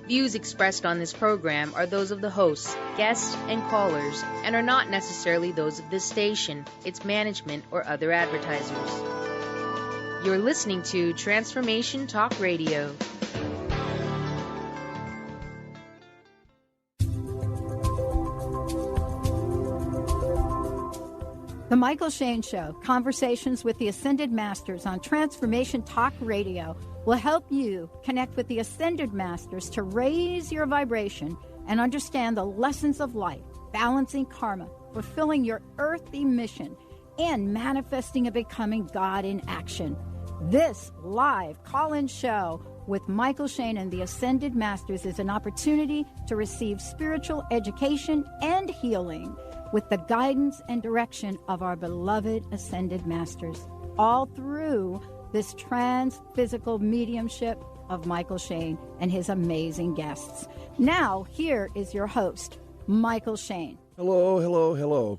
Views expressed on this program are those of the hosts, guests, and callers, and are not necessarily those of this station, its management, or other advertisers. You're listening to Transformation Talk Radio. The Mychael Shane Show, conversations with the Ascended Masters on Transformation Talk Radio, will help you connect with the Ascended Masters to raise your vibration and understand the lessons of life, balancing karma, fulfilling your earthly mission, and manifesting and becoming God in action. This live call-in show with Mychael Shane and the Ascended Masters is an opportunity to receive spiritual education and healing with the guidance and direction of our beloved Ascended Masters, all through this trans-physical mediumship of Mychael Shane and his amazing guests. Now, here is your host, Mychael Shane. Hello.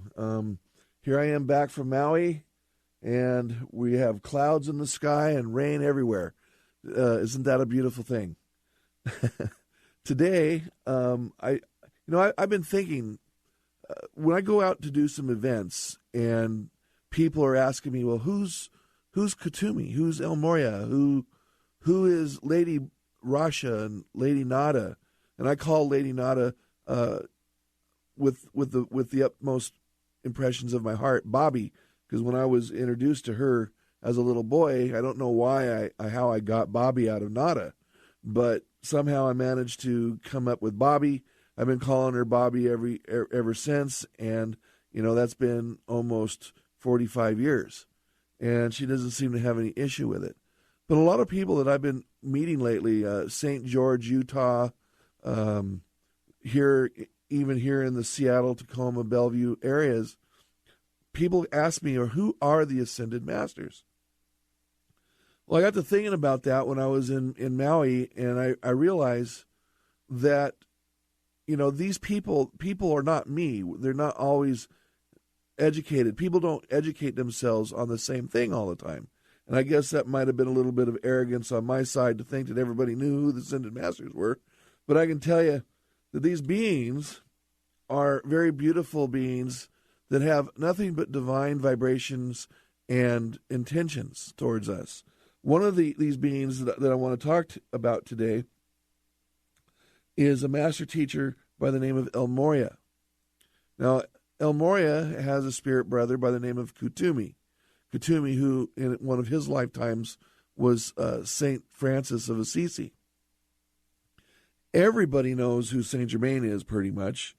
Here I am back from Maui, and we have clouds in the sky and rain everywhere. Isn't that a beautiful thing? Today, I've been thinking, when I go out to do some events and people are asking me, well, who's Kuthumi? Who's El Morya? Who is Lady Rasha and Lady Nada? And I call Lady Nada with the utmost impressions of my heart, Bobby, because when I was introduced to her as a little boy, I don't know how I got Bobby out of Nada, but somehow I managed to come up with Bobby. I've been calling her Bobby ever since, and that's been almost 45 years. And she doesn't seem to have any issue with it. But a lot of people that I've been meeting lately, St. George, Utah, here in the Seattle, Tacoma, Bellevue areas, people ask me, who are the Ascended Masters? Well, I got to thinking about that when I was in Maui, and I realized that, these people are not me. They're not always educated. People don't educate themselves on the same thing all the time. And I guess that might have been a little bit of arrogance on my side to think that everybody knew who the Ascended Masters were. But I can tell you that these beings are very beautiful beings that have nothing but divine vibrations and intentions towards us. One of these beings that I want to talk about today is a master teacher by the name of El Morya. Now, El Morya has a spirit brother by the name of Kuthumi. Kuthumi, who in one of his lifetimes was St. Francis of Assisi. Everybody knows who Saint Germain is, pretty much,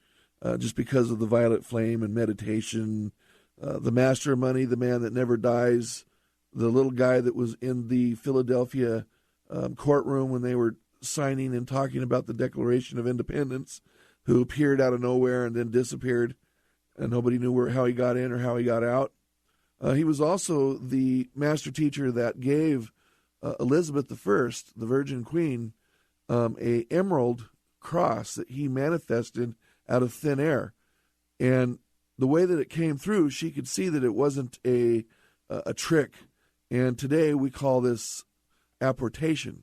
just because of the violet flame and meditation, the master of money, the man that never dies, the little guy that was in the Philadelphia courtroom when they were signing and talking about the Declaration of Independence, who appeared out of nowhere and then disappeared, and nobody knew how he got in or how he got out. He was also the master teacher that gave Elizabeth I, the Virgin Queen, a emerald cross that he manifested out of thin air. And the way that it came through, she could see that it wasn't a trick. And today we call this apportation.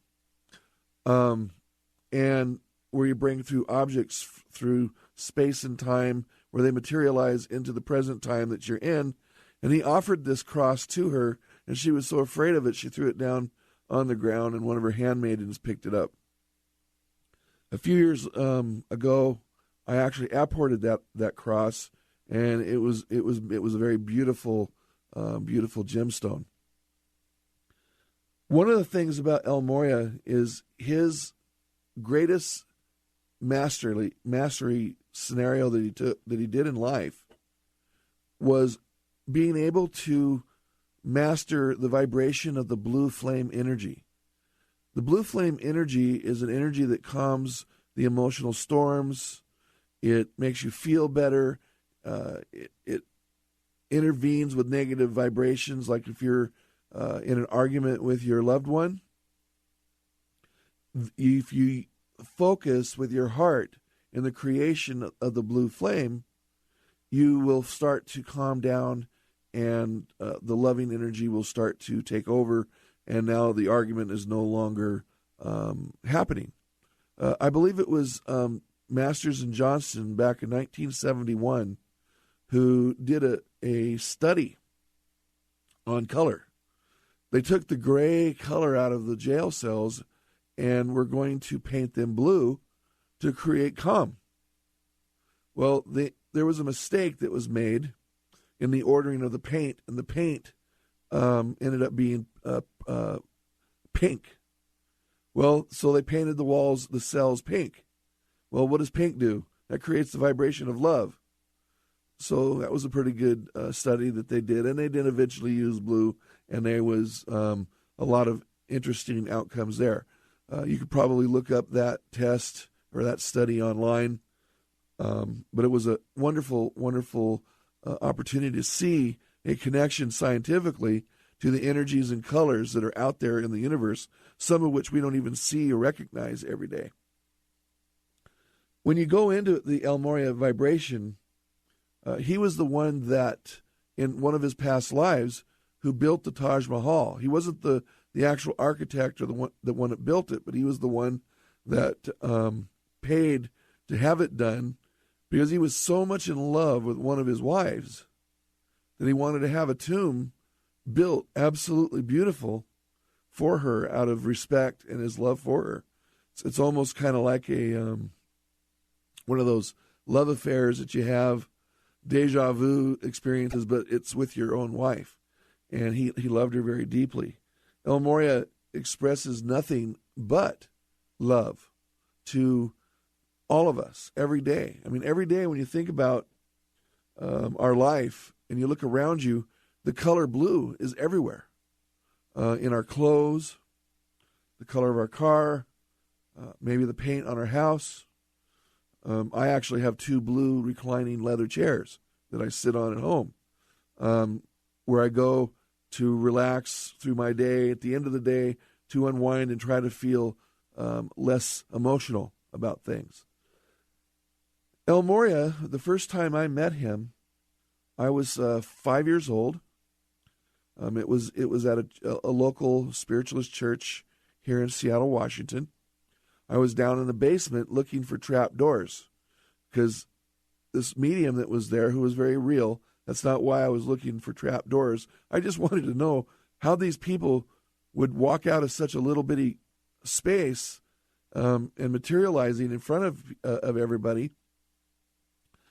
And where you bring through objects through space and time, where they materialize into the present time that you're in. And he offered this cross to her, and she was so afraid of it, she threw it down on the ground, and one of her handmaidens picked it up. A few years ago, I actually apported that cross, and it was a very beautiful gemstone. One of the things about El Morya is his greatest mastery scenario that he did in life was being able to master the vibration of the blue flame energy. The blue flame energy is an energy that calms the emotional storms. It makes you feel better. It intervenes with negative vibrations, like if you're in an argument with your loved one. If you focus with your heart in the creation of the blue flame, you will start to calm down, and the loving energy will start to take over, and now the argument is no longer happening. I believe it was Masters and Johnson back in 1971 who did a study on color. They took the gray color out of the jail cells and were going to paint them blue to create calm. Well, there was a mistake that was made in the ordering of the paint, and the paint ended up being pink. Well, so they painted the cells pink. Well, what does pink do? That creates the vibration of love. So that was a pretty good study that they did, and they did eventually use blue, and there was a lot of interesting outcomes there. You could probably look up that test or that study online, but it was a wonderful, wonderful opportunity to see a connection scientifically to the energies and colors that are out there in the universe, some of which we don't even see or recognize every day. When you go into the El Morya vibration, he was the one that, in one of his past lives, who built the Taj Mahal. He wasn't the actual architect or the one that built it, but he was the one that paid to have it done because he was so much in love with one of his wives that he wanted to have a tomb built absolutely beautiful for her out of respect and his love for her. It's almost kind of like a one of those love affairs that you have, deja vu experiences, but it's with your own wife. And he loved her very deeply. El Morya expresses nothing but love to all of us every day. I mean, every day when you think about our life and you look around you, the color blue is everywhere. In our clothes, the color of our car, maybe the paint on our house. I actually have 2 blue reclining leather chairs that I sit on at home, where I go to relax through my day, at the end of the day, to unwind and try to feel less emotional about things. El Morya, the first time I met him, I was 5 years old. It was at a local spiritualist church here in Seattle, Washington. I was down in the basement looking for trap doors because this medium that was there, who was very real, that's not why I was looking for trap doors. I just wanted to know how these people would walk out of such a little bitty space and materializing in front of everybody.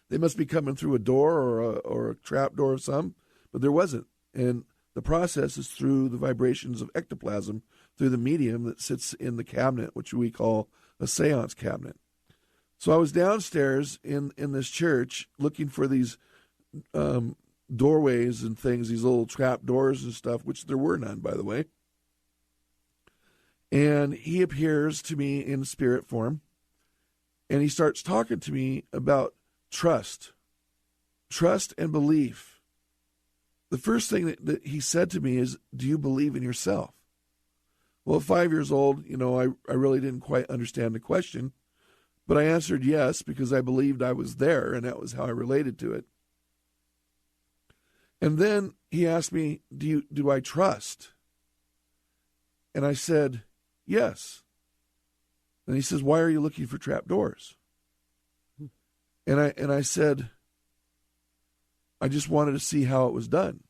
They must be coming through a door or a trap door of some, but there wasn't. And the process is through the vibrations of ectoplasm, through the medium that sits in the cabinet, which we call a seance cabinet. So I was downstairs in this church looking for these doorways and things, these little trap doors and stuff, which there were none, by the way. And he appears to me in spirit form, and he starts talking to me about trust and belief. The first thing that he said to me is, do you believe in yourself? Well, at 5 years old, I really didn't quite understand the question, but I answered yes because I believed I was there, and that was how I related to it. And then he asked me, do I trust? And I said, yes. And he says, why are you looking for trap doors? And I said, I just wanted to see how it was done.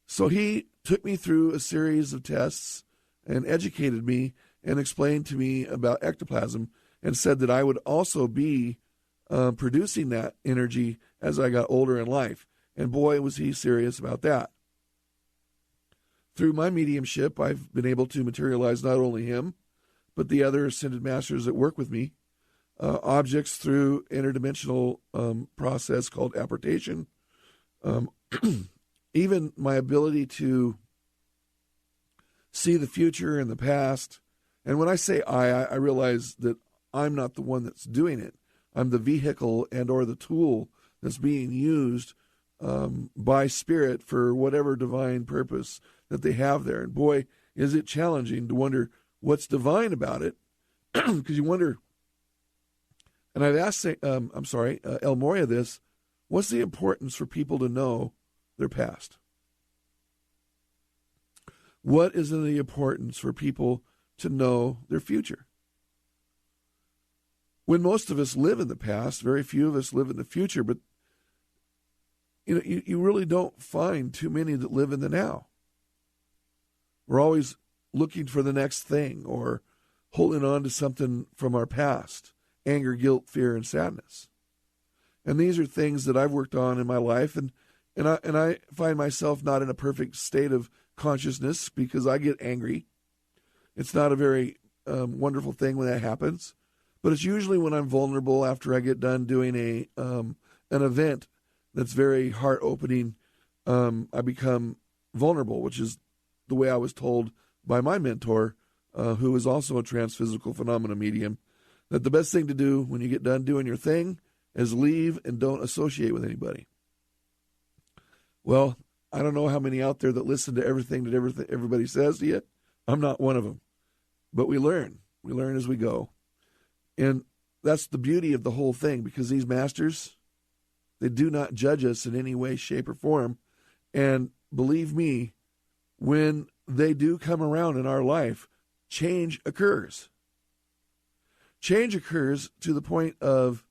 So he took me through a series of tests and educated me and explained to me about ectoplasm and said that I would also be producing that energy as I got older in life. And boy, was he serious about that. Through my mediumship, I've been able to materialize not only him, but the other Ascended Masters that work with me, objects through interdimensional process called apportation. Even my ability to see the future and the past. And when I say I realize that I'm not the one that's doing it. I'm the vehicle and or the tool that's being used by spirit for whatever divine purpose that they have there. And boy, is it challenging to wonder what's divine about it, because you wonder. And I've asked, El Morya this, what's the importance for people to know their past? What is the importance for people to know their future? when most of us live in the past, very few of us live in the future, but you really don't find too many that live in the now. We're always looking for the next thing or holding on to something from our past, anger, guilt, fear, and sadness. And these are things that I've worked on in my life, and I find myself not in a perfect state of consciousness because I get angry. It's not a very wonderful thing when that happens, but it's usually when I'm vulnerable after I get done doing an event that's very heart-opening. I become vulnerable, which is the way I was told by my mentor, who is also a transphysical phenomena medium, that the best thing to do when you get done doing your thing is leave and don't associate with anybody. Well, I don't know how many out there that listen to everything that everybody says to you. I'm not one of them. But we learn. We learn as we go. And that's the beauty of the whole thing, because these masters, they do not judge us in any way, shape, or form. And believe me, when they do come around in our life, change occurs. Change occurs to the point of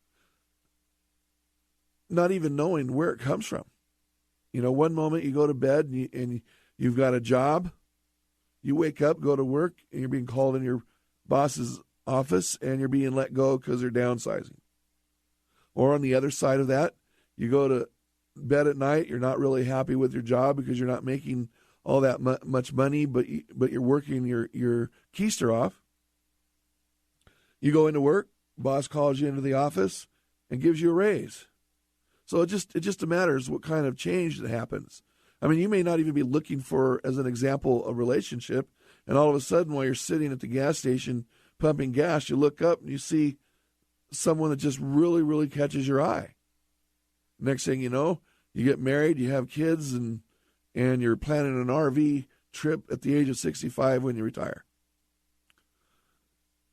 not even knowing where it comes from. You know, one moment you go to bed and you've got a job. You wake up, go to work, and you're being called in your boss's office, and you're being let go because they're downsizing. Or on the other side of that, you go to bed at night, you're not really happy with your job because you're not making all that much money, but you're working your keister off. You go into work, boss calls you into the office and gives you a raise. So it just matters what kind of change that happens. I mean, you may not even be looking for, as an example, a relationship, and all of a sudden while you're sitting at the gas station pumping gas, you look up and you see someone that just really, really catches your eye. Next thing you know, you get married, you have kids, and you're planning an RV trip at the age of 65 when you retire.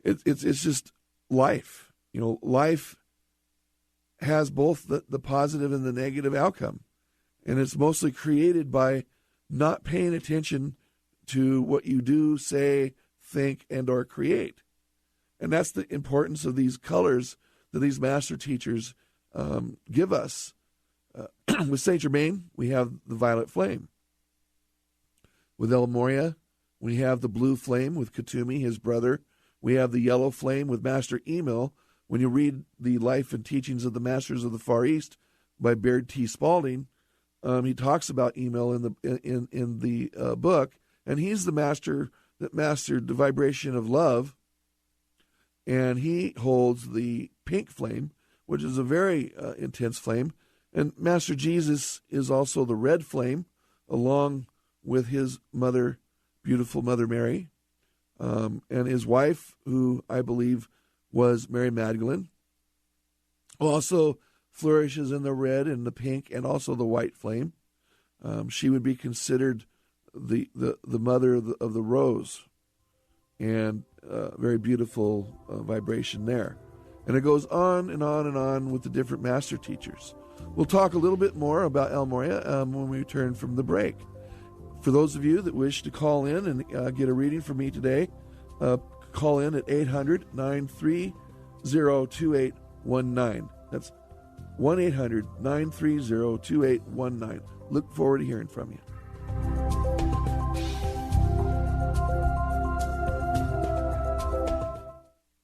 It's just life. You know, life has both the positive and the negative outcome. And it's mostly created by not paying attention to what you do, say, think, and or create. And that's the importance of these colors that these master teachers give us. With Saint Germain, we have the violet flame. With El Morya, we have the blue flame with Katumi, his brother. We have the yellow flame with Master Emil. When you read the life and teachings of the Masters of the Far East by Baird T. Spalding, he talks about Emil in the book, and he's the master that mastered the vibration of love, and he holds the pink flame, which is a very intense flame. And Master Jesus is also the red flame, along with his mother, beautiful Mother Mary, and his wife, who I believe was Mary Magdalene, also flourishes in the red and the pink and also the white flame. She would be considered the mother of the rose, and very beautiful vibration there. And it goes on and on and on with the different master teachers. We'll talk a little bit more about El Morya when we return from the break. For those of you that wish to call in and get a reading from me today, call in at 800-930-2819. That's 1-800-930-2819. Look forward to hearing from you.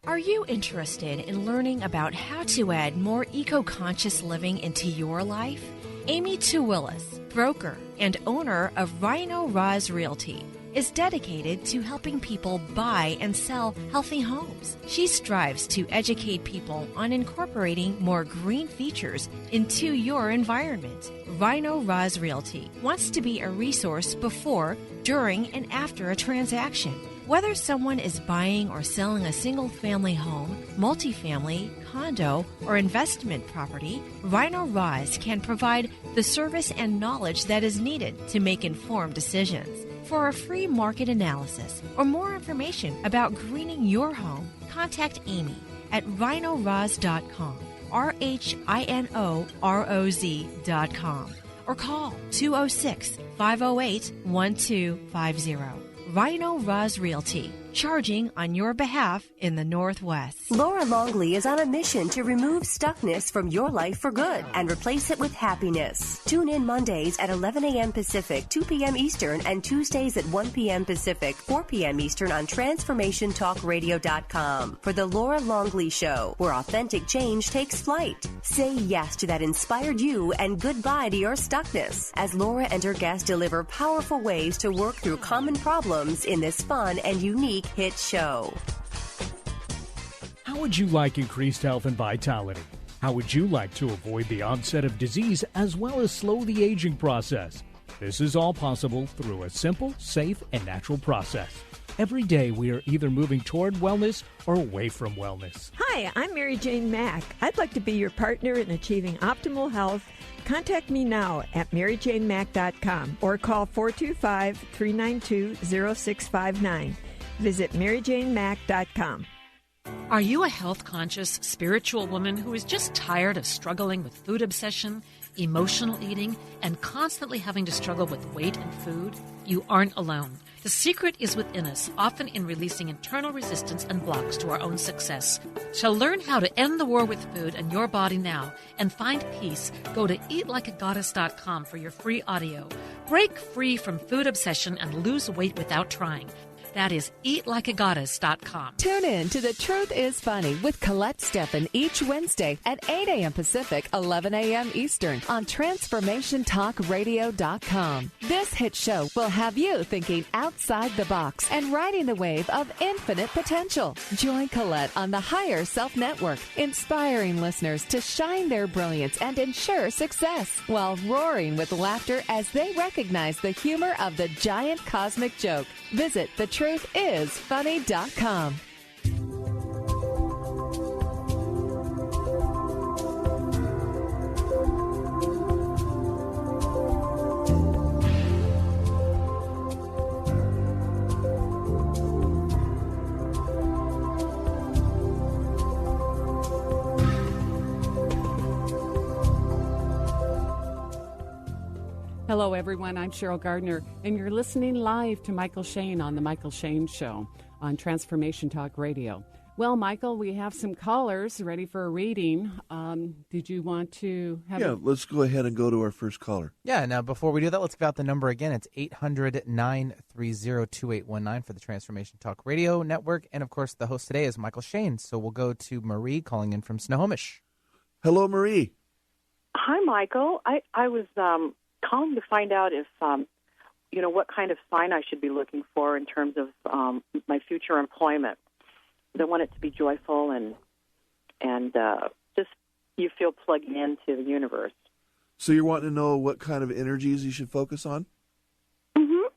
Are you interested in learning about how to add more eco-conscious living into your life? Amy Tuwillis, broker and owner of Rhino Roz Realty, is dedicated to helping people buy and sell healthy homes. She strives to educate people on incorporating more green features into your environment. Rhino Roz Realty wants to be a resource before, during, and after a transaction. Whether someone is buying or selling a single-family home, multifamily, condo, or investment property, Rhino Roz can provide the service and knowledge that is needed to make informed decisions. For a free market analysis or more information about greening your home, contact Amy at rhinoroz.com, RHINOROZ.com, or call 206-508-1250. Rhino Roz Realty, charging on your behalf in the Northwest. Laura Longley is on a mission to remove stuckness from your life for good and replace it with happiness. Tune in Mondays at 11 a.m. Pacific, 2 p.m. Eastern, and Tuesdays at 1 p.m. Pacific, 4 p.m. Eastern on TransformationTalkRadio.com for The Laura Longley Show, where authentic change takes flight. Say yes to that inspired you and goodbye to your stuckness as Laura and her guests deliver powerful ways to work through common problems in this fun and unique hit show. How would you like increased health and vitality? How would you like to avoid the onset of disease as well as slow the aging process? This is all possible through a simple, safe, and natural process. Every day we are either moving toward wellness or away from wellness. Hi, I'm Mary Jane Mack. I'd like to be your partner in achieving optimal health. Contact me now at maryjanemack.com or call 425-392-0659. Visit maryjanemack.com. Are you a health-conscious, spiritual woman who is just tired of struggling with food obsession, emotional eating, and constantly having to struggle with weight and food? You aren't alone. The secret is within us, often in releasing internal resistance and blocks to our own success. To learn how to end the war with food and your body now and find peace, go to eatlikeagoddess.com for your free audio. Break free from food obsession and lose weight without trying. That is eatlikeagoddess.com. Tune in to The Truth is Funny with Colette Steffen each Wednesday at 8 a.m. Pacific, 11 a.m. Eastern on TransformationTalkRadio.com. This hit show will have you thinking outside the box and riding the wave of infinite potential. Join Colette on the Higher Self Network, inspiring listeners to shine their brilliance and ensure success while roaring with laughter as they recognize the humor of the giant cosmic joke. Visit TheTruthIsFunny.com. Hello, everyone. I'm Cheryl Gardner, and you're listening live to Mychael Shane on The Mychael Shane Show on Transformation Talk Radio. Well, Mychael, we have some callers ready for a reading. Did you want to have let's go ahead and go to our first caller. Yeah, now before we do that, let's give out the number again. It's 800-930-2819 for the Transformation Talk Radio Network. And, of course, the host today is Mychael Shane. So we'll go to Marie calling in from Snohomish. Hello, Marie. Hi, Mychael. I was calling to find out if, what kind of sign I should be looking for in terms of my future employment. I want it to be joyful and just you feel plugged into the universe. So you're wanting to know what kind of energies you should focus on? Mm-hmm.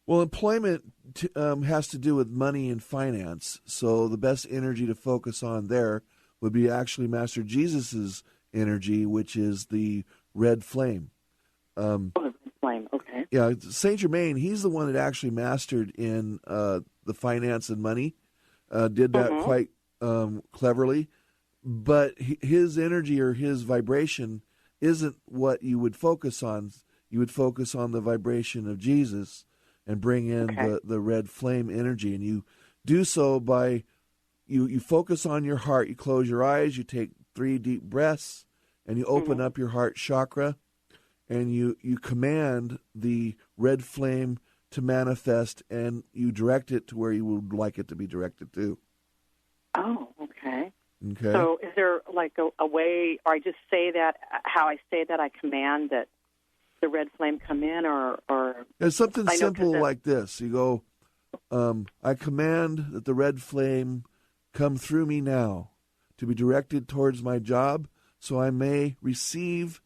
Well, employment has to do with money and finance. So the best energy to focus on there would be actually Master Jesus's energy, which is the red flame. Flame, okay. Yeah, Saint Germain, he's the one that actually mastered in the finance and money, did that quite cleverly. But his energy or his vibration isn't what you would focus on. You would focus on the vibration of Jesus and bring in the red flame energy. And you do so by, you focus on your heart. You close your eyes, you take 3 deep breaths, and you open up your heart chakra. And you command the red flame to manifest, and you direct it to where you would like it to be directed to. Oh, okay. Okay. So is there like a way, or I just say that, how I say that, I command that the red flame come in, or it's something simple like this. You go, I command that the red flame come through me now to be directed towards my job so I may receive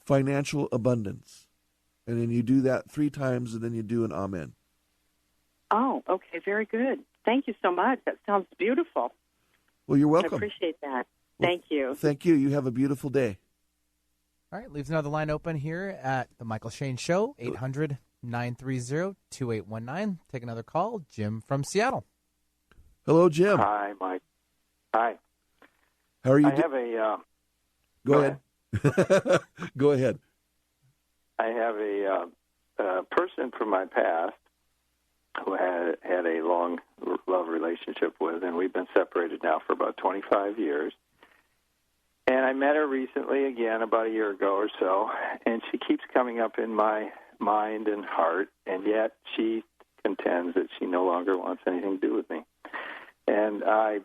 financial abundance. And then you do that 3 times, and then you do an amen. Oh, okay, very good. Thank you so much. That sounds beautiful. Well, you're welcome. I appreciate that. Thank you. Thank you. You have a beautiful day. All right, leaves another line open here at the Mychael Shane Show, 800-930-2819. Take another call. Jim from Seattle. Hello, Jim. Hi, Mike. Hi. How are you? I have a... Go ahead. Go ahead. I have a person from my past who had a long love relationship with, and we've been separated now for about 25 years. And I met her recently again about a year ago or so, and she keeps coming up in my mind and heart, and yet she contends that she no longer wants anything to do with me. And I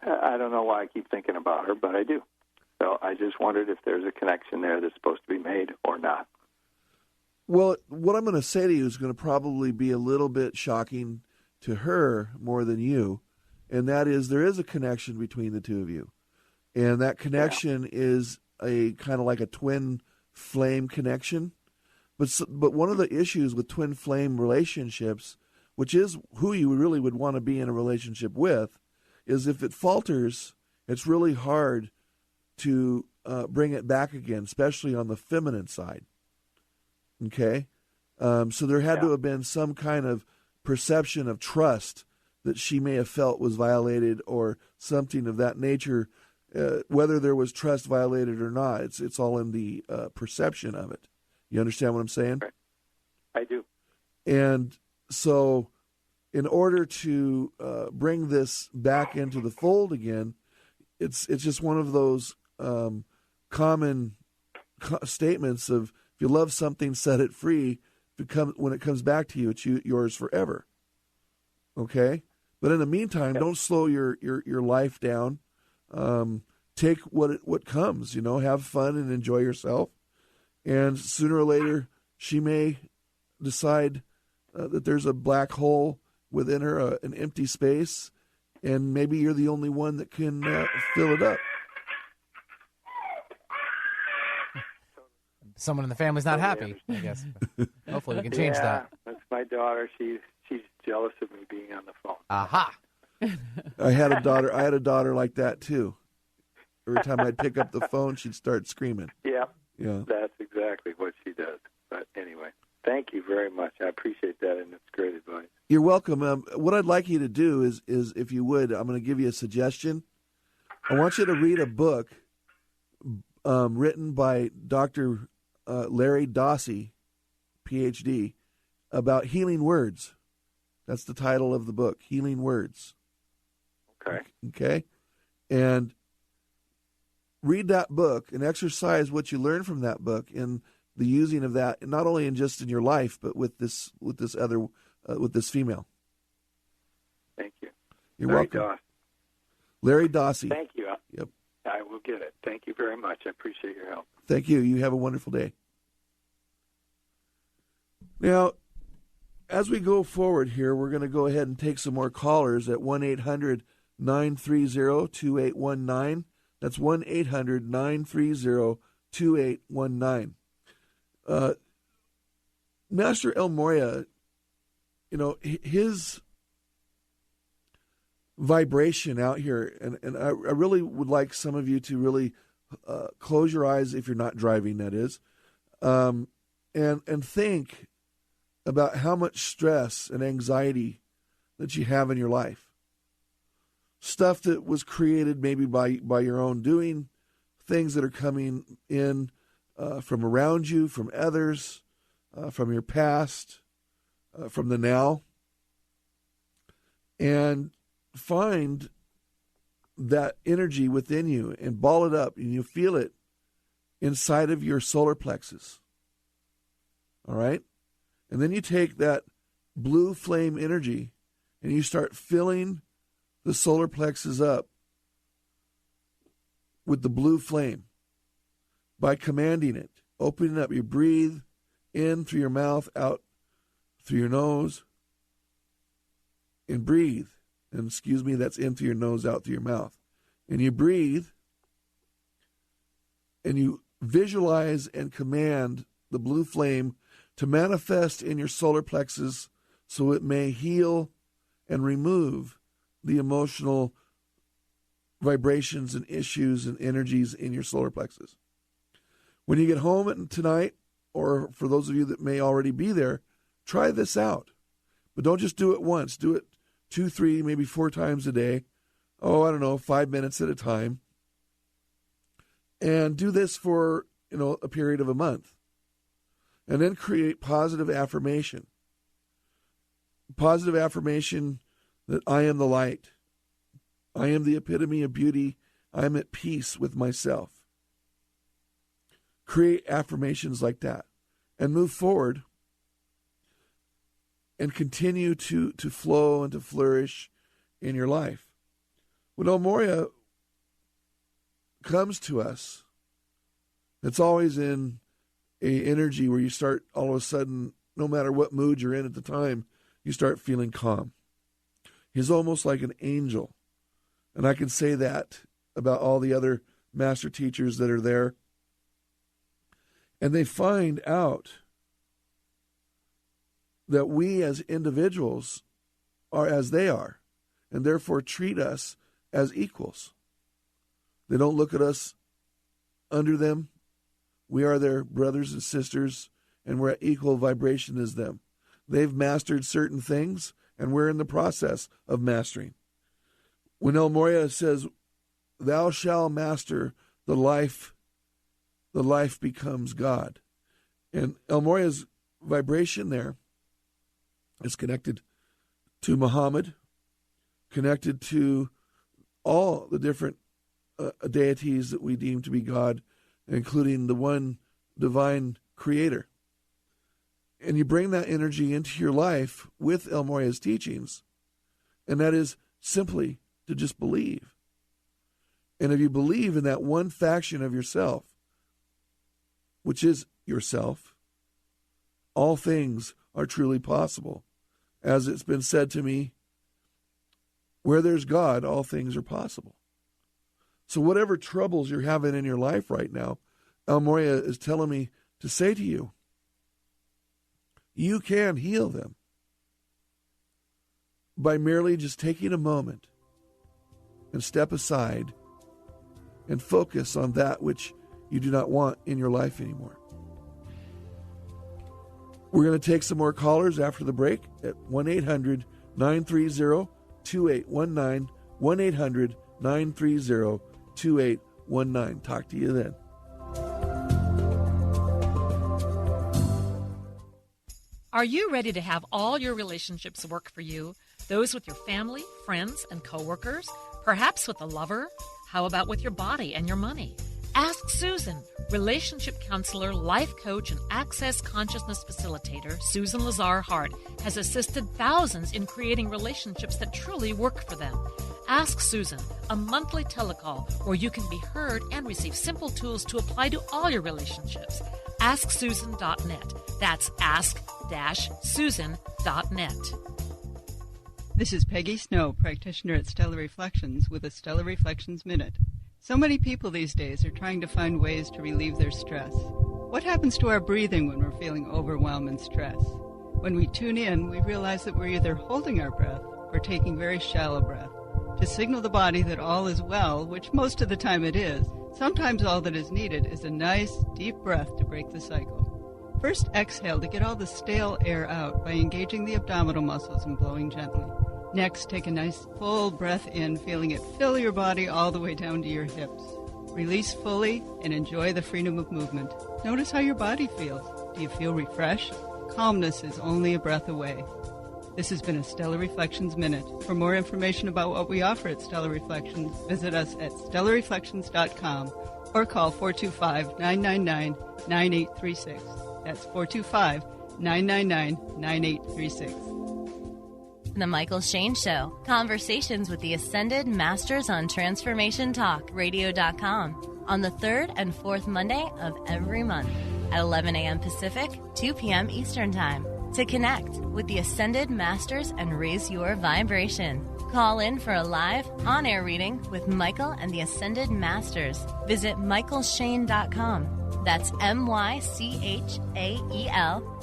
don't know why I keep thinking about her, but I do. So I just wondered if there's a connection there that's supposed to be made or not. Well, what I'm going to say to you is going to probably be a little bit shocking to her more than you, and that is there is a connection between the two of you. And that connection is a kind of like a twin flame connection. But one of the issues with twin flame relationships, which is who you really would want to be in a relationship with, is if it falters, it's really hard to bring it back again, especially on the feminine side. Okay? So there had to have been some kind of perception of trust that she may have felt was violated or something of that nature. Whether there was trust violated or not, it's all in the perception of it. You understand what I'm saying? Right. I do. And so in order to bring this back into the fold again, it's just one of those common statements of if you love something, set it free. When it comes back to you, it's yours forever. Okay? But in the meantime, don't slow your life down. Take what comes, have fun and enjoy yourself. And sooner or later, she may decide that there's a black hole within her, an empty space, and maybe you're the only one that can fill it up. Someone in the family's not happy, I guess. Hopefully we can change that. That's my daughter. She's jealous of me being on the phone. Aha! I had a daughter like that too. Every time I'd pick up the phone, she'd start screaming. Yeah. Yeah. That's exactly what she does. But anyway, thank you very much. I appreciate that, and it's great advice. You're welcome. What I'd like you to do is if you would, I'm going to give you a suggestion. I want you to read a book written by Dr. Larry Dossey, Ph.D., about healing words. That's the title of the book, Healing Words. Okay. Okay? And read that book and exercise what you learn from that book in the using of that, not only in just in your life, but with this female. Thank you. You're welcome. Larry Dossey. Thank you. Yep. I will get it. Thank you very much. I appreciate your help. Thank you. You have a wonderful day. Now, as we go forward here, we're going to go ahead and take some more callers at 1-800-930-2819. That's 1-800-930-2819. Master El Morya, his vibration out here, and I really would like some of you to really close your eyes if you're not driving, that is, and think about how much stress and anxiety that you have in your life. Stuff that was created maybe by your own doing, things that are coming in from around you, from others, from your past, from the now. And find that energy within you and ball it up, and you feel it inside of your solar plexus. All right? And then you take that blue flame energy and you start filling the solar plexus up with the blue flame by commanding it, opening up. You breathe in through your mouth, out through your nose, and breathe. And excuse me, that's in through your nose, out through your mouth. And you breathe, and you visualize and command the blue flame to manifest in your solar plexus so it may heal and remove the emotional vibrations and issues and energies in your solar plexus. When you get home tonight, or for those of you that may already be there, try this out. But don't just do it once. Do it 2, 3, maybe 4 times a day. 5 minutes at a time. And do this for, a period of a month. And then create positive affirmation. Positive affirmation that I am the light. I am the epitome of beauty. I am at peace with myself. Create affirmations like that and move forward and continue to flow and to flourish in your life. When El Morya comes to us, it's always in an energy where you start all of a sudden, no matter what mood you're in at the time, you start feeling calm. He's almost like an angel. And I can say that about all the other master teachers that are there. And they find out that we as individuals are as they are, and therefore treat us as equals. They don't look at us under them. We are their brothers and sisters, and we're at equal vibration as them. They've mastered certain things, and we're in the process of mastering. When El Morya says, "Thou shalt master the life becomes God." And El Morya's vibration there is connected to Muhammad, connected to all the different deities that we deem to be God, including the one divine creator. And you bring that energy into your life with El Morya's teachings, and that is simply to just believe. And if you believe in that one faction of yourself, which is yourself, all things are truly possible. As it's been said to me, where there's God, all things are possible. So whatever troubles you're having in your life right now, El Morya is telling me to say to you, you can heal them by merely just taking a moment and step aside and focus on that which you do not want in your life anymore. We're going to take some more callers after the break at 1-800-930-2819, 1-800-930-2819. Talk to you then. Are you ready to have all your relationships work for you? Those with your family, friends, and coworkers? Perhaps with a lover? How about with your body and your money? Ask Susan. Relationship counselor, life coach, and access consciousness facilitator Susan Lazar-Hart has assisted thousands in creating relationships that truly work for them. Ask Susan, a monthly telecall where you can be heard and receive simple tools to apply to all your relationships. AskSusan.net. That's ask-susan.net. This is Peggy Snow, practitioner at Stellar Reflections, with a Stellar Reflections Minute. So many people these days are trying to find ways to relieve their stress. What happens to our breathing when we're feeling overwhelm and stress? When we tune in, we realize that we're either holding our breath or taking very shallow breath to signal the body that all is well, which most of the time it is. Sometimes all that is needed is a nice, deep breath to break the cycle. First, exhale to get all the stale air out by engaging the abdominal muscles and blowing gently. Next, take a nice full breath in, feeling it fill your body all the way down to your hips. Release fully and enjoy the freedom of movement. Notice how your body feels. Do you feel refreshed? Calmness is only a breath away. This has been a Stellar Reflections Minute. For more information about what we offer at Stellar Reflections, visit us at stellarreflections.com or call 425-999-9836. That's 425-999-9836. The Mychael Shane Show. Conversations with the Ascended Masters on TransformationTalkRadio.com on the third and fourth Monday of every month at 11 a.m. Pacific, 2 p.m. Eastern Time. To connect with the Ascended Masters and raise your vibration, call in for a live on-air reading with Mychael and the Ascended Masters. Visit MychaelShane.com. That's MyChael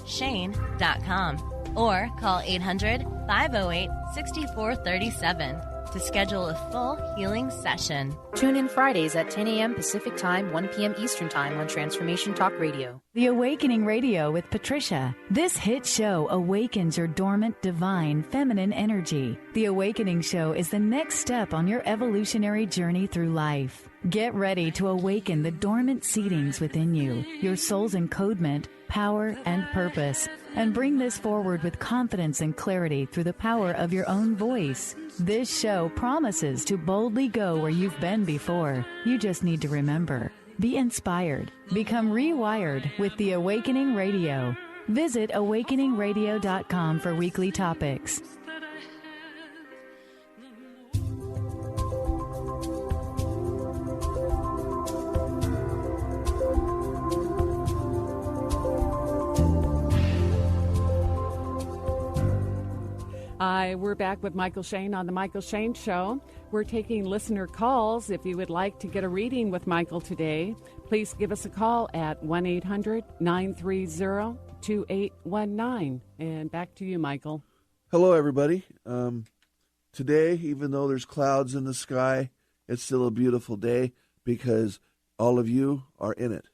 Shane.com. Or call 800-508-6437 to schedule a full healing session. Tune in Fridays at 10 a.m. Pacific Time, 1 p.m. Eastern Time on Transformation Talk Radio. The Awakening Radio with Patricia. This hit show awakens your dormant, divine, feminine energy. The Awakening Show is the next step on your evolutionary journey through life. Get ready to awaken the dormant seedings within you, your soul's encodement, power, and purpose. and bring this forward with confidence and clarity through the power of your own voice. This show promises to boldly go where you've been before. You just need to remember. Be inspired. Become rewired with the Awakening Radio. Visit awakeningradio.com for weekly topics. We're back with Mychael Shane on The Mychael Shane Show. We're taking listener calls. If you would like to get a reading with Mychael today, please give us a call at 1-800-930-2819. And back to you, Mychael. Hello, everybody. Today, even though there's clouds in the sky, it's still a beautiful day because all of you are in it.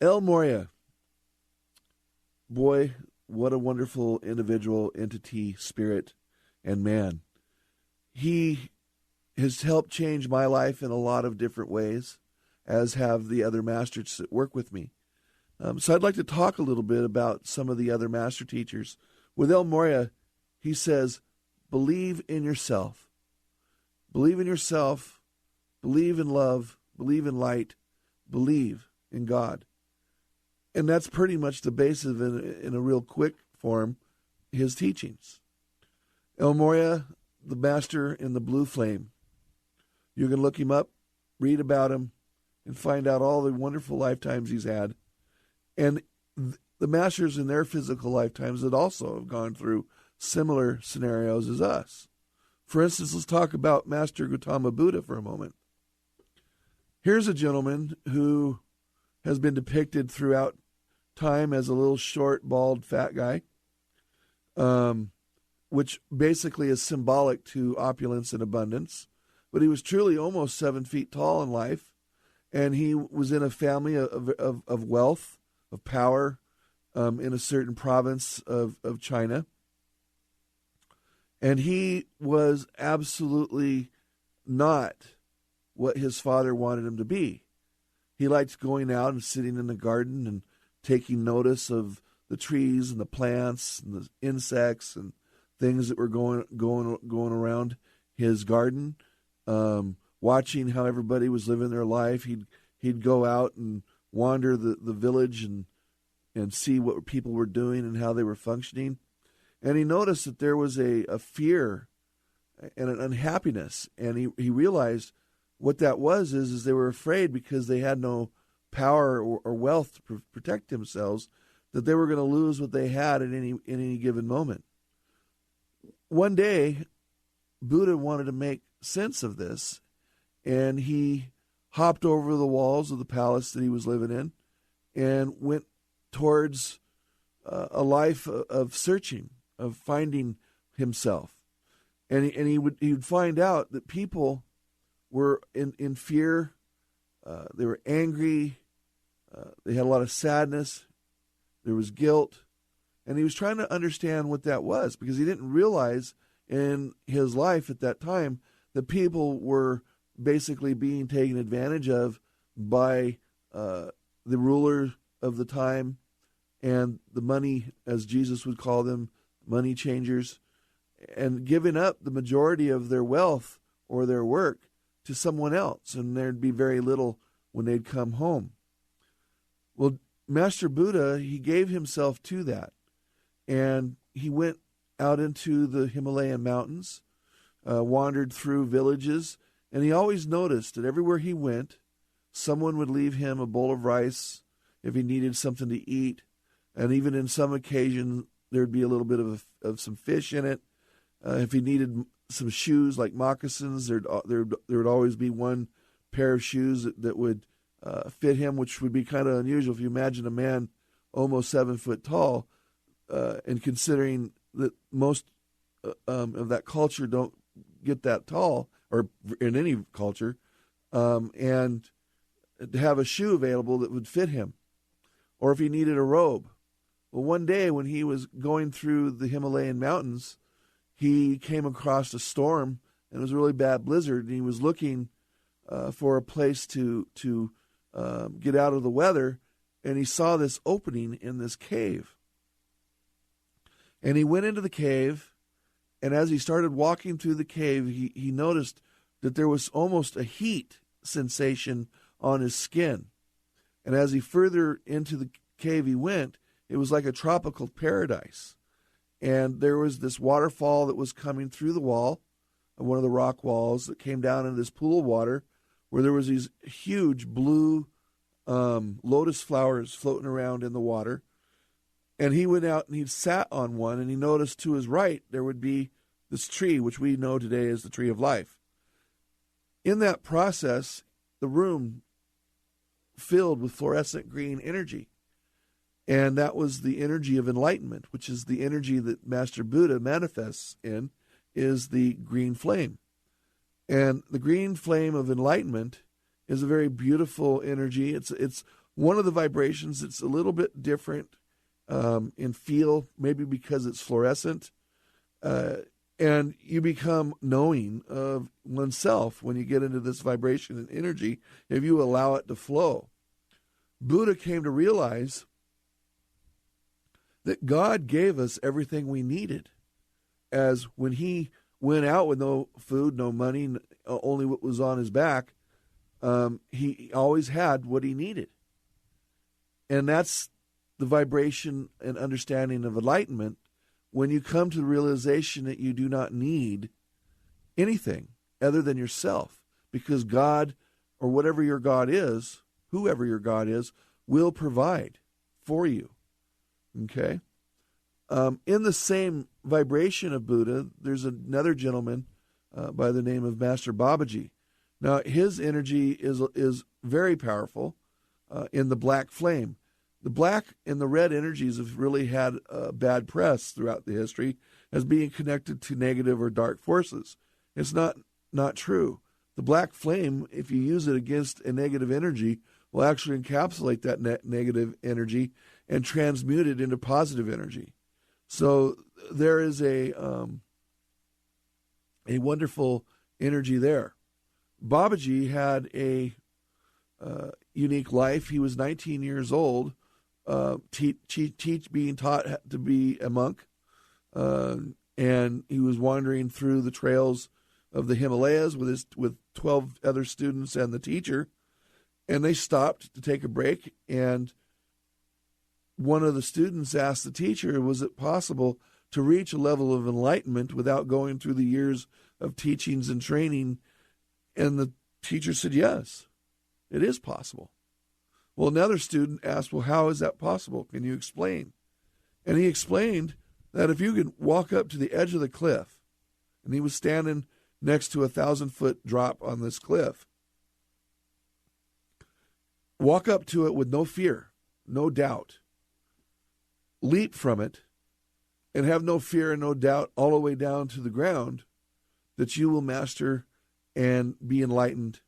El Morya. Boy, what a wonderful individual, entity, spirit, and man. He has helped change my life in a lot of different ways, as have the other masters that work with me. So I'd like to talk a little bit about some of the other master teachers. With El Morya, he says, believe in yourself. Believe in yourself. Believe in love. Believe in light. Believe in God. And that's pretty much the basis of, in a real quick form, his teachings. El Morya, the master in the blue flame. You can look him up, read about him, and find out all the wonderful lifetimes he's had. And the masters in their physical lifetimes that also have gone through similar scenarios as us. For instance, let's talk about Master Gautama Buddha for a moment. Here's a gentleman who has been depicted throughout time as a little short, bald, fat guy, which basically is symbolic to opulence and abundance. But he was truly almost 7 feet tall in life, and he was in a family of wealth, of power, in a certain province of China. And he was absolutely not what his father wanted him to be. He liked going out and sitting in the garden and taking notice of the trees and the plants and the insects and things that were going around his garden, watching how everybody was living their life. He'd go out and wander the village and see what people were doing and how they were functioning. And he noticed that there was a fear and an unhappiness. And he realized what that was is they were afraid because they had no power or wealth to protect themselves, that they were going to lose what they had at any given moment. One day, Buddha wanted to make sense of this, and he hopped over the walls of the palace that he was living in and went towards a life of searching, of finding himself. And he would find out that people were in fear, they were angry, they had a lot of sadness, there was guilt, and he was trying to understand what that was because he didn't realize in his life at that time that people were basically being taken advantage of by the ruler of the time and the money, as Jesus would call them, money changers, and giving up the majority of their wealth or their work to someone else, and there'd be very little when they'd come home. Well, Master Buddha, he gave himself to that, and he went out into the Himalayan mountains, wandered through villages, and he always noticed that everywhere he went, someone would leave him a bowl of rice if he needed something to eat, and even in some occasions, there'd be a little bit of some fish in it. If he needed some shoes like moccasins, there would always be one pair of shoes that would fit him, which would be kind of unusual if you imagine a man almost 7 foot tall, and considering that most of that culture don't get that tall, or in any culture, and to have a shoe available that would fit him, or if he needed a robe. Well, one day when he was going through the Himalayan mountains, he came across a storm, and it was a really bad blizzard, and he was looking for a place to get out of the weather, and he saw this opening in this cave. And he went into the cave, and as he started walking through the cave, he noticed that there was almost a heat sensation on his skin. And as he further into the cave he went, it was like a tropical paradise. And there was this waterfall that was coming through the wall, one of the rock walls, that came down into this pool of water where there was these huge blue lotus flowers floating around in the water. And he went out and he sat on one, and he noticed to his right there would be this tree, which we know today as the tree of life. In that process, the room filled with fluorescent green energy. And that was the energy of enlightenment, which is the energy that Master Buddha manifests in, is the green flame. And the green flame of enlightenment is a very beautiful energy. It's one of the vibrations that's a little bit different in feel, maybe because it's fluorescent. And you become knowing of oneself when you get into this vibration and energy, if you allow it to flow. Buddha came to realize that God gave us everything we needed. As when he went out with no food, no money, only what was on his back, he always had what he needed. And that's the vibration and understanding of enlightenment, when you come to the realization that you do not need anything other than yourself, because God, or whatever your God is, whoever your God is, will provide for you. Okay? In the same vibration of Buddha, there's another gentleman by the name of Master Babaji. Now, his energy is very powerful in the black flame. The black and the red energies have really had bad press throughout the history as being connected to negative or dark forces. It's not true. The black flame, if you use it against a negative energy, will actually encapsulate that negative energy and transmute it into positive energy. So there is a wonderful energy there. Babaji had a unique life. He was 19 years old, being taught to be a monk, and he was wandering through the trails of the Himalayas with 12 other students and the teacher, and they stopped to take a break, and one of the students asked the teacher, was it possible to reach a level of enlightenment without going through the years of teachings and training? And the teacher said, yes, it is possible. Well, another student asked, well, how is that possible? Can you explain? And he explained that if you could walk up to the edge of the cliff, and he was standing next to a 1,000-foot drop on this cliff, walk up to it with no fear, no doubt, leap from it, and have no fear and no doubt all the way down to the ground, that you will master and be enlightened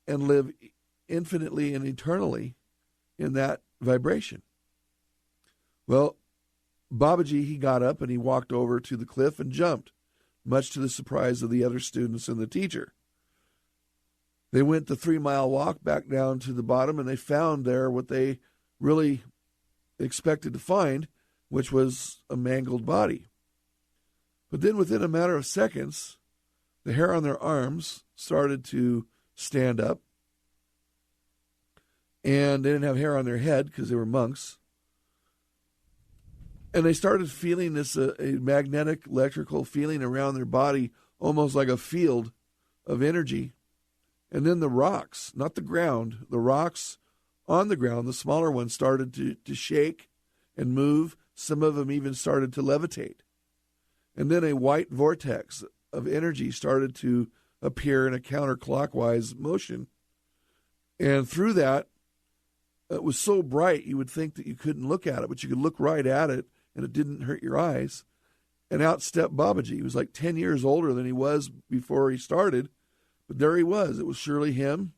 and live infinitely and eternally in that vibration. Well, Babaji, he got up and he walked over to the cliff and jumped, much to the surprise of the other students and the teacher. They went the 3-mile walk back down to the bottom, and they found there what they really expected to find, which was a mangled body. But then within a matter of seconds, the hair on their arms started to stand up, and they didn't have hair on their head because they were monks. And they started feeling this a magnetic electrical feeling around their body, almost like a field of energy. And then the rocks, not the ground, the rocks on the ground, the smaller ones, started to shake and move. Some of them even started to levitate. And then a white vortex of energy started to appear in a counterclockwise motion. And through that, it was so bright you would think that you couldn't look at it, but you could look right at it and it didn't hurt your eyes. And out stepped Babaji. He was like 10 years older than he was before he started, but there he was. It was surely him.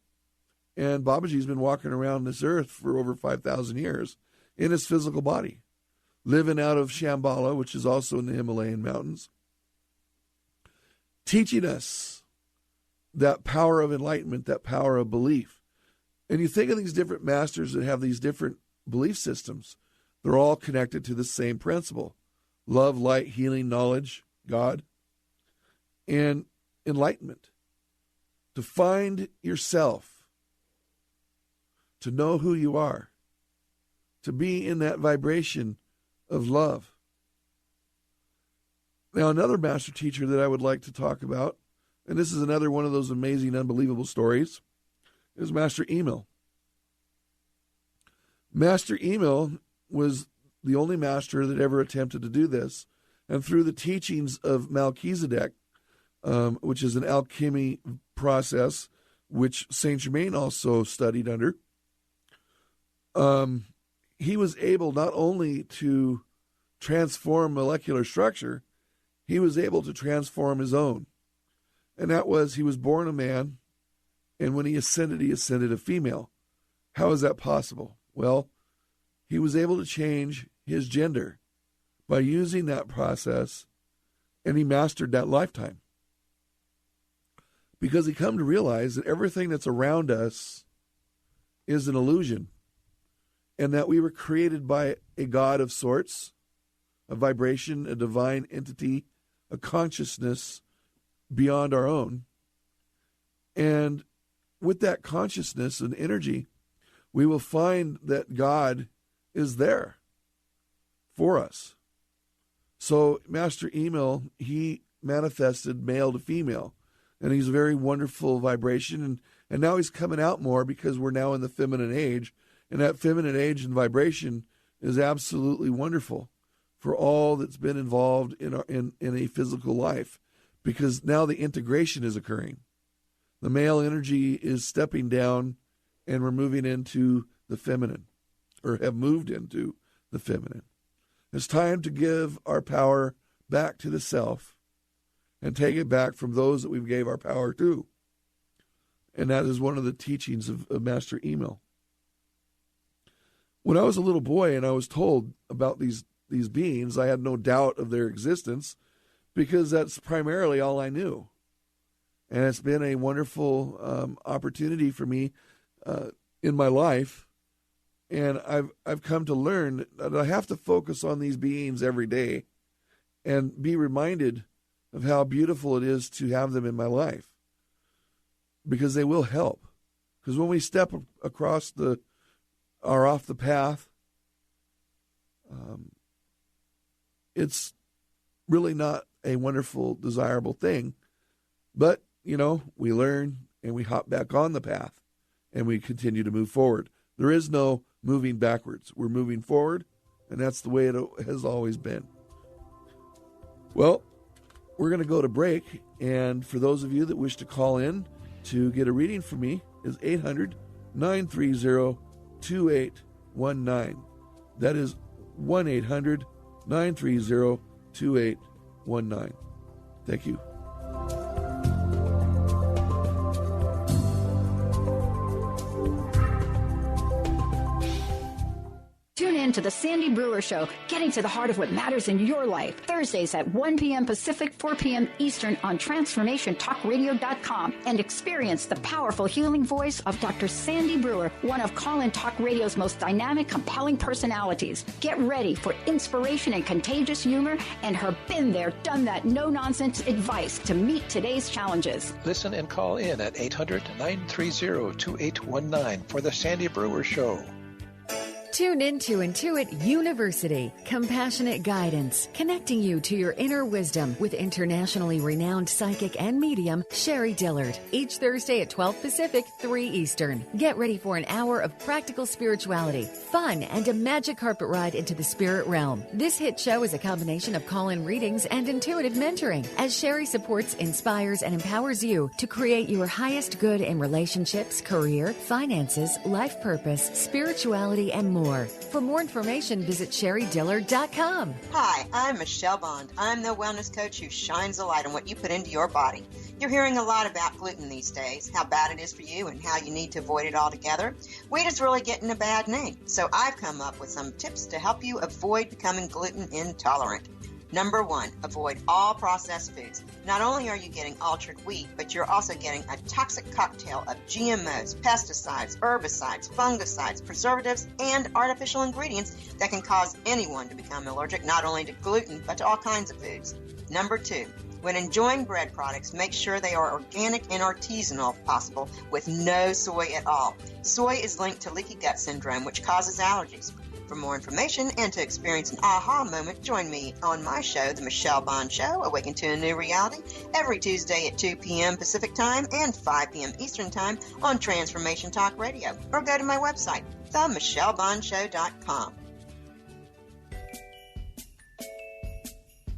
And Babaji's been walking around this earth for over 5,000 years in his physical body, living out of Shambhallah, which is also in the Himalayan mountains, teaching us that power of enlightenment, that power of belief. And you think of these different masters that have these different belief systems. They're all connected to the same principle: love, light, healing, knowledge, God, and enlightenment. To find yourself, to know who you are, to be in that vibration of love. Now, another master teacher that I would like to talk about, and this is another one of those amazing, unbelievable stories, is Master Emil. Master Emil was the only master that ever attempted to do this. And through the teachings of Melchizedek, which is an alchemy process, which Saint Germain also studied under, he was able not only to transform molecular structure, he was able to transform his own. And that was, he was born a man, and when he ascended a female. How is that possible? Well, he was able to change his gender by using that process, and he mastered that lifetime. Because he come to realize that everything that's around us is an illusion, and that we were created by a God of sorts, a vibration, a divine entity, a consciousness beyond our own. And with that consciousness and energy, we will find that God is there for us. So Master Emil, he manifested male to female, and he's a very wonderful vibration. And now he's coming out more because we're now in the feminine age, and that feminine age and vibration is absolutely wonderful for all that's been involved in a physical life, because now the integration is occurring. The male energy is stepping down, and we're moving into the feminine, or have moved into the feminine. It's time to give our power back to the self and take it back from those that we gave our power to. And that is one of the teachings of Master Emil. When I was a little boy and I was told about these beings, I had no doubt of their existence, because that's primarily all I knew. And it's been a wonderful opportunity for me in my life. And I've come to learn that I have to focus on these beings every day and be reminded of how beautiful it is to have them in my life, because they will help. Because when we step across or off the path, it's really not a wonderful, desirable thing. But, we learn and we hop back on the path and we continue to move forward. There is no moving backwards. We're moving forward, and that's the way it has always been. Well, we're going to go to break, and for those of you that wish to call in to get a reading from me, is 800-930-2819. That is 1-800-930-2819. Thank you. Tune in to the Sandy Brewer Show, getting to the heart of what matters in your life. Thursdays at 1 p.m. Pacific, 4 p.m. Eastern on TransformationTalkRadio.com, and experience the powerful healing voice of Dr. Sandy Brewer, one of Call-In Talk Radio's most dynamic, compelling personalities. Get ready for inspiration and contagious humor and her been there, done that, no-nonsense advice to meet today's challenges. Listen and call in at 800-930-2819 for the Sandy Brewer Show. Tune in to Intuit University, compassionate guidance, connecting you to your inner wisdom with internationally renowned psychic and medium, Sherry Dillard, each Thursday at 12 Pacific, 3 Eastern. Get ready for an hour of practical spirituality, fun, and a magic carpet ride into the spirit realm. This hit show is a combination of call-in readings and intuitive mentoring, as Sherry supports, inspires, and empowers you to create your highest good in relationships, career, finances, life purpose, spirituality, and more. For more information, visit SherryDillard.com. Hi, I'm Michelle Bond. I'm the wellness coach who shines a light on what you put into your body. You're hearing a lot about gluten these days, how bad it is for you and how you need to avoid it altogether. Wheat is really getting a bad name, so I've come up with some tips to help you avoid becoming gluten intolerant. Number 1, avoid all processed foods. Not only are you getting altered wheat, but you're also getting a toxic cocktail of GMOs, pesticides, herbicides, fungicides, preservatives, and artificial ingredients that can cause anyone to become allergic not only to gluten, but to all kinds of foods. Number 2, when enjoying bread products, make sure they are organic and artisanal if possible, with no soy at all. Soy is linked to leaky gut syndrome, which causes allergies. For more information and to experience an aha moment, join me on my show, The Michelle Bond Show, Awaken to a New Reality, every Tuesday at 2 p.m. Pacific Time and 5 p.m. Eastern Time on Transformation Talk Radio. Or go to my website, themichellebondshow.com.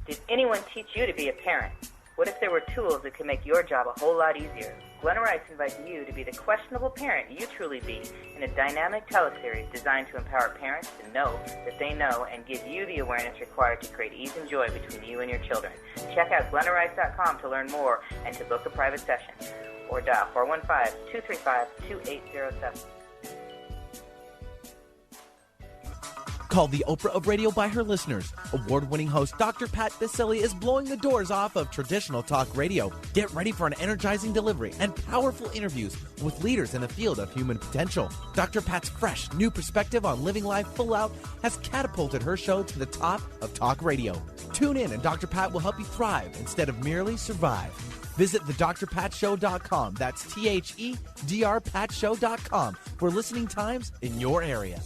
Did anyone teach you to be a parent? What if there were tools that could make your job a whole lot easier? Glenna Rice invites you to be the questionable parent you truly be in a dynamic teleseries designed to empower parents to know that they know and give you the awareness required to create ease and joy between you and your children. Check out glennarice.com to learn more and to book a private session. Or dial 415-235-2807. Called the Oprah of radio by her listeners, award-winning host Dr. Pat Baccili is blowing the doors off of traditional talk radio. Get ready for an energizing delivery and powerful interviews with leaders in the field of human potential. Dr. Pat's fresh, new perspective on living life full out has catapulted her show to the top of talk radio. Tune in and Dr. Pat will help you thrive instead of merely survive. Visit thedrpatshow.com. That's THEDRPatShow.com for listening times in your area.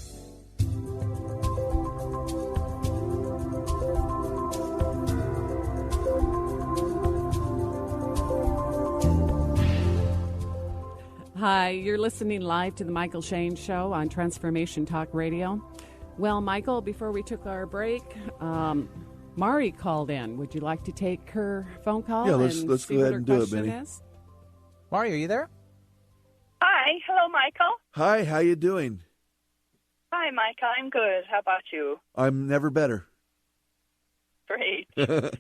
Hi, you're listening live to the Mychael Shane Show on Transformation Talk Radio. Well, Mychael, before we took our break, Mari called in. Would you like to take her phone call? Yeah, let's go ahead and do it, Benny. Mari, are you there? Hi. Hello, Mychael. Hi, how you doing? Hi, Mychael. I'm good. How about you? I'm never better. Great. I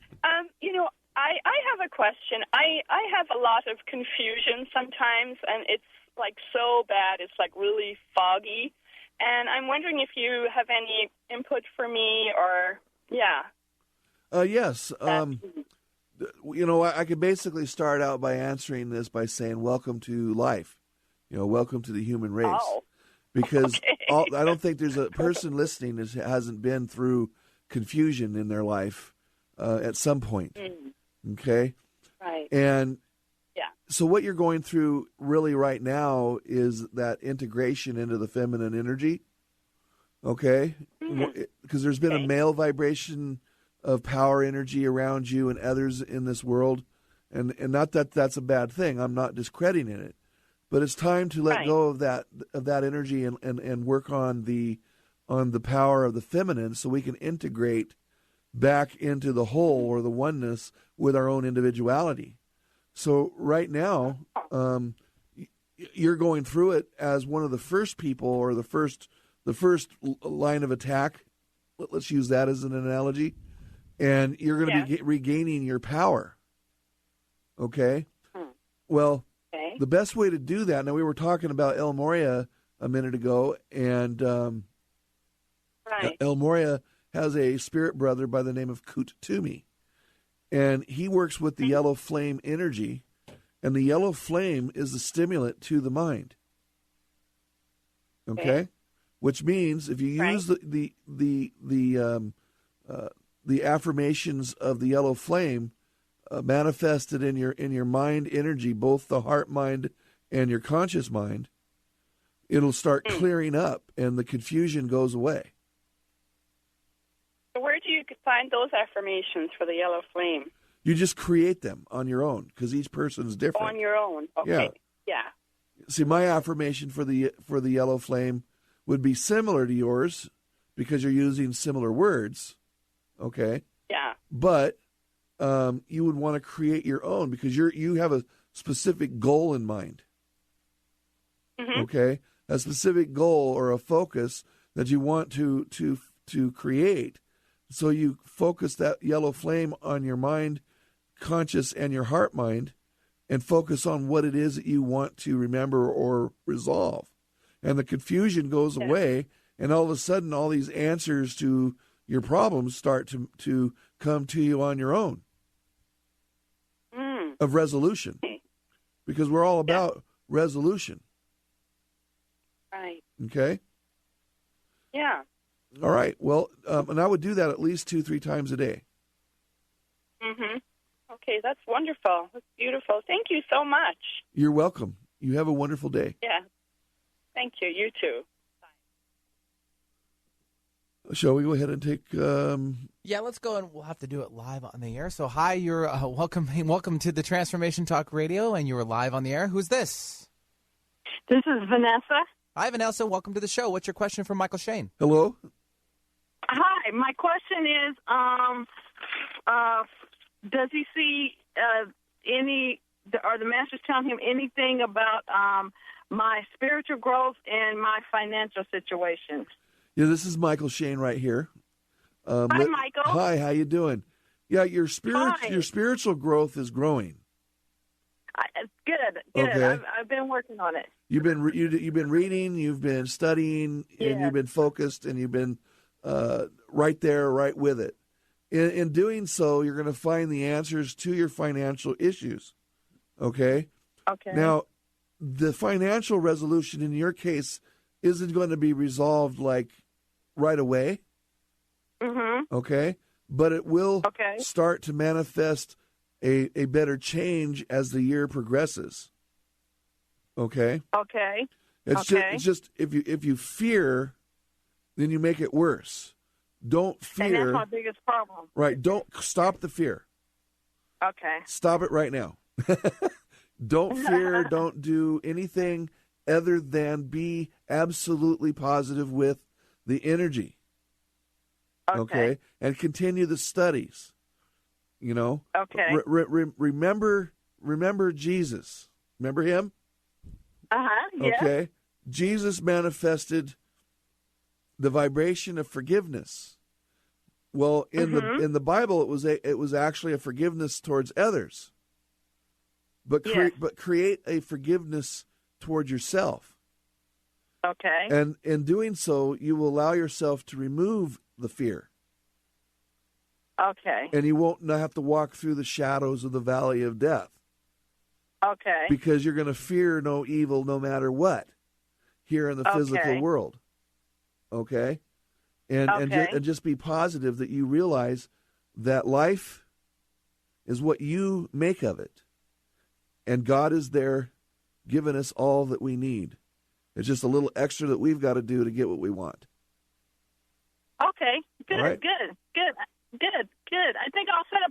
have a question. I have a lot of confusion sometimes, and it's like so bad. It's like really foggy. And I'm wondering if you have any input for me or, yeah. Yes. I could basically start out by answering this by saying, welcome to life. Welcome to the human race. Oh. Because Okay. I don't think there's a person listening that hasn't been through confusion in their life at some point. Okay? Right. And yeah. So what you're going through really right now is that integration into the feminine energy. Okay? Because there's been a male vibration of power energy around you and others in this world. And not that that's a bad thing. I'm not discrediting it. But it's time to let go of that energy and work on the power of the feminine so we can integrate back into the whole or the oneness with our own individuality. So right now, you're going through it as one of the first people or the first line of attack. Let's use that as an analogy. And you're going to be regaining your power. Okay? Well, the best way to do that, now we were talking about El Morya a minute ago, and El Morya has a spirit brother by the name of Kut Tumi. And he works with the yellow flame energy, and the yellow flame is the stimulant to the mind. Okay? Which means if you use the affirmations of the yellow flame manifested in your mind energy, both the heart mind and your conscious mind, it'll start clearing up and the confusion goes away. Where do you find those affirmations for the yellow flame? You just create them on your own because each person's different. On your own, okay. Yeah. See, my affirmation for the yellow flame would be similar to yours because you're using similar words. Okay. Yeah. But you would want to create your own because you have a specific goal in mind. Mm-hmm. Okay, a specific goal or a focus that you want to create. So you focus that yellow flame on your mind, conscious, and your heart mind, and focus on what it is that you want to remember or resolve. And the confusion goes away, and all of a sudden, all these answers to your problems start to come to you on your own of resolution, because we're all about resolution. Right. Okay? Yeah. All right. Well, and I would do that at least 2-3 times a day. Mhm. Okay, that's wonderful. That's beautiful. Thank you so much. You're welcome. You have a wonderful day. Yeah. Thank you. You too. Shall we go ahead and take... Yeah, let's go, and we'll have to do it live on the air. So, hi, you're welcome to the Transformation Talk Radio, and you're live on the air. Who's this? This is Vanessa. Hi, Vanessa. Welcome to the show. What's your question for Mychael Shane? Hello. Hi. My question is, does he see are the masters telling him anything about my spiritual growth and my financial situation? Yeah, this is Mychael Shane right here. Hi, Mychael. Hi, how you doing? Yeah, your spiritual growth is growing. Good. Okay. I've been working on it. You've been reading, you've been studying, and you've been focused, and you've been right there, right with it. In doing so, you're going to find the answers to your financial issues. Okay? Okay. Now, the financial resolution in your case isn't going to be resolved like right away. Mm-hmm. Okay? But it will start to manifest a better change as the year progresses. Okay? Okay. It's just if you fear, then you make it worse. Don't fear. And that's my biggest problem. Right. Don't stop the fear. Okay. Stop it right now. Don't fear. Don't do anything other than be absolutely positive with the energy. Okay. And continue the studies. You know. Okay. Remember Jesus. Remember him? Yeah. Okay. Jesus manifested the vibration of forgiveness. Well, in the Bible, it was actually a forgiveness towards others. But create a forgiveness toward yourself. Okay. And in doing so, you will allow yourself to remove the fear. Okay. And you won't have to walk through the shadows of the valley of death. Okay. Because you're going to fear no evil no matter what here in the physical world. Okay? And just be positive that you realize that life is what you make of it. And God is there giving us all that we need. It's just a little extra that we've got to do to get what we want. Okay. Good, right. Good. I think I'll set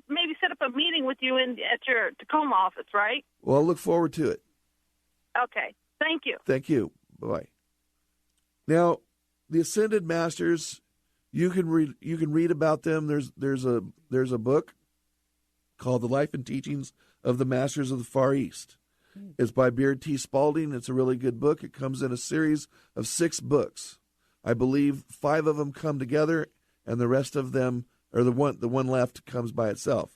up a meeting with you at your Tacoma office, right? Well, I look forward to it. Okay. Thank you. Thank you. Bye-bye. Now, the Ascended Masters, you can read about them. There's a book called The Life and Teachings of the Masters of the Far East. It's by Beard T. Spalding. It's a really good book. It comes in a series of 6 books. I believe 5 of them come together, and the rest of them, or the one left, comes by itself.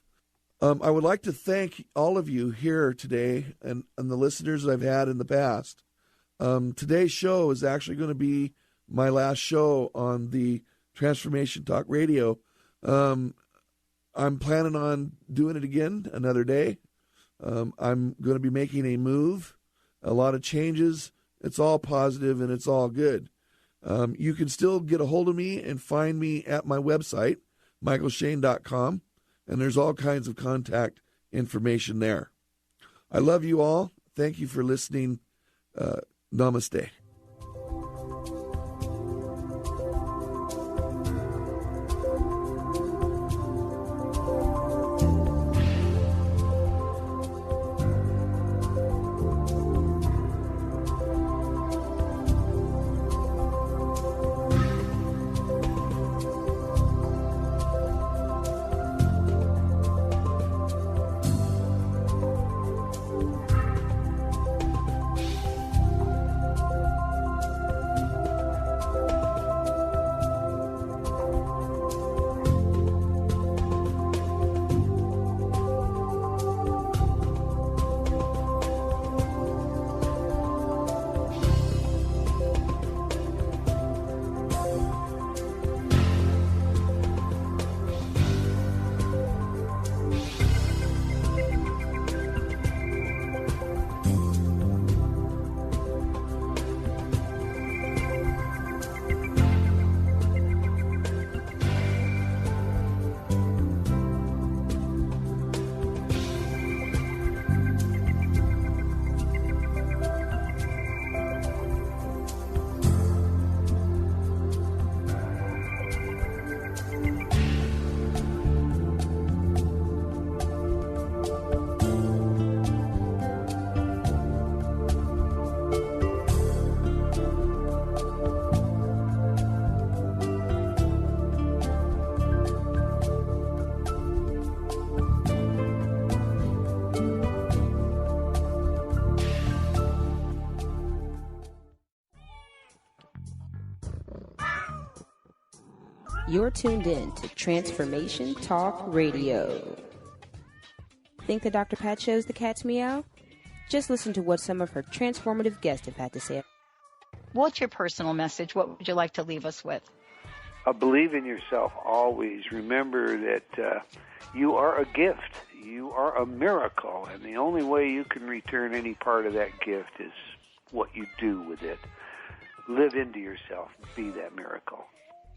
I would like to thank all of you here today and the listeners I've had in the past. Today's show is actually going to be my last show on the Transformation Talk Radio. I'm planning on doing it again another day. I'm going to be making a move, a lot of changes. It's all positive and it's all good. You can still get a hold of me and find me at my website, MychaelShane.com, and there's all kinds of contact information there. I love you all. Thank you for listening. Namaste. You're tuned in to Transformation Talk Radio. Think the Dr. Pat Show's the cat's meow? Just listen to what some of her transformative guests have had to say. What's your personal message? What would you like to leave us with? Believe in yourself always. Remember that you are a gift. You are a miracle, and the only way you can return any part of that gift is what you do with it. Live into yourself. Be that miracle.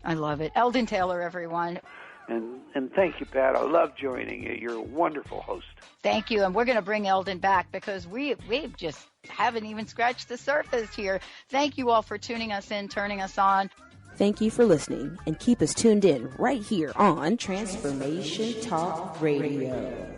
I love it. Eldon Taylor, everyone. And thank you, Pat. I love joining you. You're a wonderful host. Thank you. And we're going to bring Eldon back because we just haven't even scratched the surface here. Thank you all for tuning us in, turning us on. Thank you for listening, and keep us tuned in right here on Transformation Talk Radio.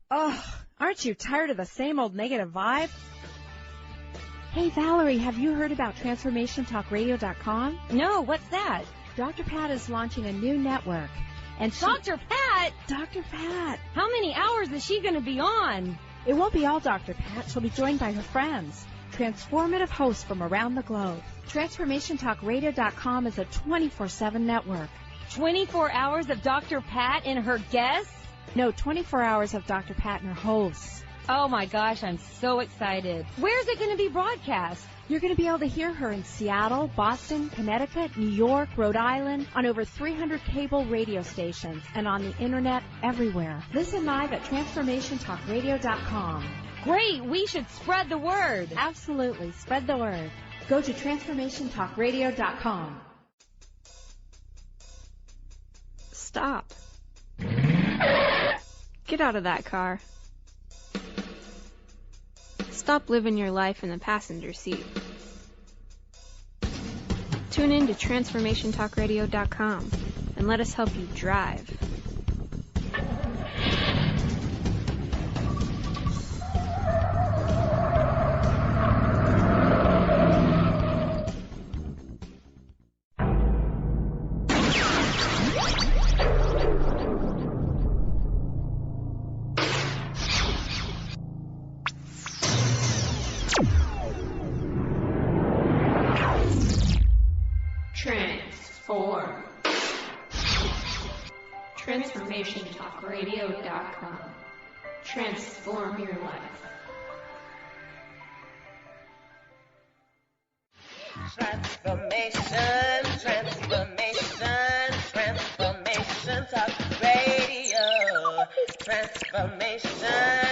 Oh, aren't you tired of the same old negative vibe? Hey, Valerie, have you heard about TransformationTalkRadio.com? No, what's that? Dr. Pat is launching a new network. And Dr. Pat? Dr. Pat. How many hours is she going to be on? It won't be all Dr. Pat. She'll be joined by her friends, transformative hosts from around the globe. TransformationTalkRadio.com is a 24/7 network. 24 hours of Dr. Pat and her guests? No, 24 hours of Dr. Pat and her hosts. Oh my gosh, I'm so excited. Where's it going to be broadcast? You're going to be able to hear her in Seattle, Boston, Connecticut, New York, Rhode Island, on over 300 cable radio stations, and on the internet everywhere. Listen live at TransformationTalkRadio.com. Great, we should spread the word. Absolutely, spread the word. Go to TransformationTalkRadio.com. Stop. Get out of that car. Stop living your life in the passenger seat. Tune in to TransformationTalkRadio.com and let us help you drive. Transform. TransformationTalkRadio.com. Transform your life. Transformation, Transformation Talk Radio. Transformation.